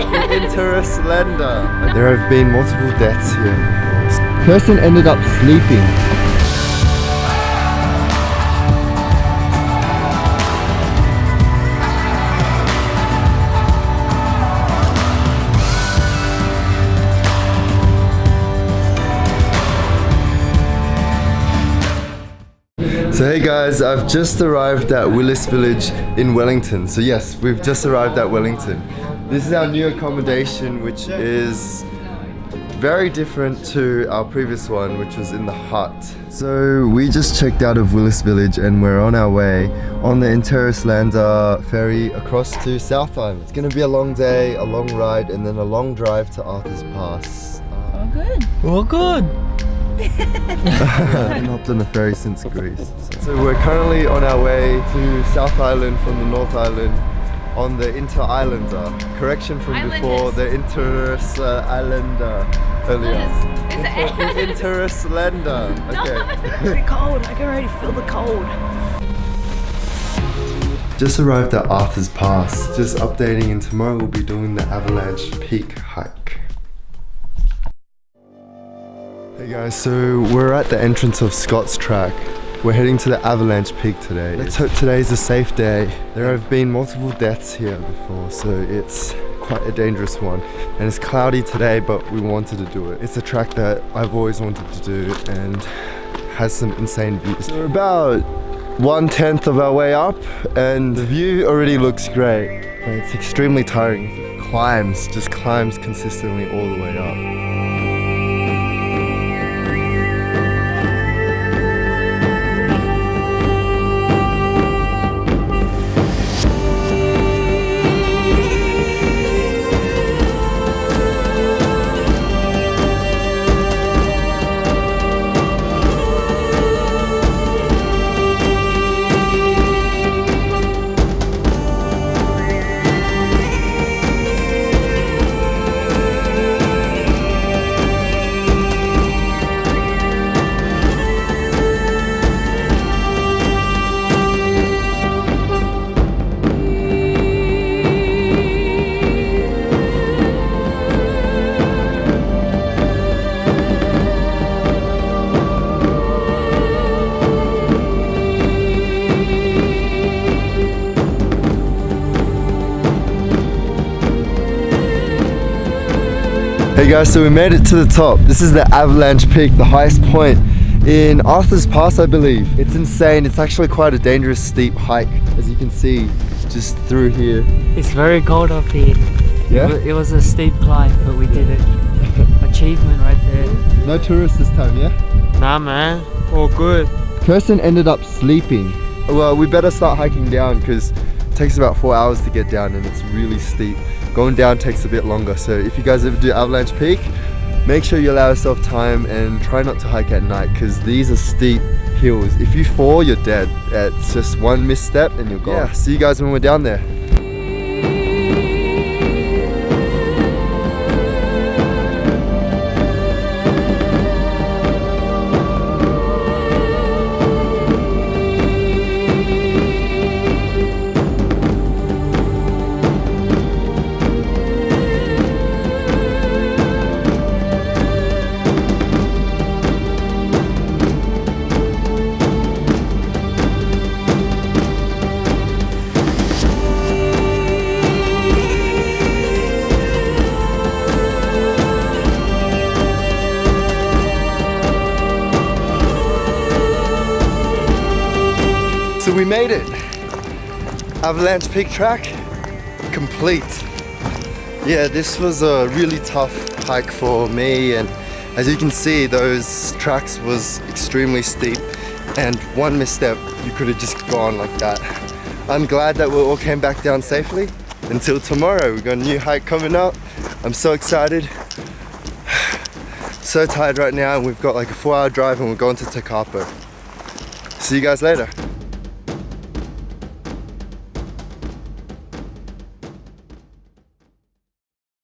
Interislander. There have been multiple deaths here. Kirstin ended up sleeping. So hey guys, I've just arrived at Willis Village in Wellington. So yes, we've just arrived at Wellington. This is our new accommodation, which is very different to our previous one, which was in the hut. So we just checked out of Willis Village and we're on our way on the Interislander ferry across to South Island. It's gonna be a long day, a long ride, and then a long drive to Arthur's Pass. All good. All good. I haven't hopped on a ferry since Greece. So we're currently on our way to South Island from the North Island on the Interislander. Correction from before, the Interislander earlier. Interislander. Okay. It's pretty cold. I can already feel the cold. Just arrived at Arthur's Pass. Just updating, and tomorrow we'll be doing the Avalanche Peak hike. Hey guys, so we're at the entrance of Scott's Track. We're heading to the Avalanche Peak today. Let's hope today's a safe day. There have been multiple deaths here before, so it's quite a dangerous one. And it's cloudy today, but we wanted to do it. It's a track that I've always wanted to do and has some insane views. So we're about 1/10 of our way up and the view already looks great. But it's extremely tiring. It just climbs consistently all the way up. Hey guys, so we made it to the top. This is the Avalanche Peak, the highest point in Arthur's Pass, I believe. It's insane. It's actually quite a dangerous, steep hike, as you can see just through here. It's very cold up here. Yeah? It was a steep climb, but we did it. Achievement right there. No tourists this time, yeah? Nah man, all good. Kirstin ended up sleeping. Well, we better start hiking down because it takes about 4 hours to get down and it's really steep. Going down takes a bit longer, so if you guys ever do Avalanche Peak, make sure you allow yourself time and try not to hike at night because these are steep hills. If you fall, you're dead. It's just one misstep and you're gone. Yeah, see you guys when we're down there. So we made it. Avalanche Peak track complete. Yeah, this was a really tough hike for me, and as you can see, those tracks was extremely steep and one misstep, you could have just gone like that. I'm glad that we all came back down safely. Until tomorrow, we've got a new hike coming up. I'm so excited. So tired right now, and we've got like a 4-hour drive and we're going to Tekapo. See you guys later.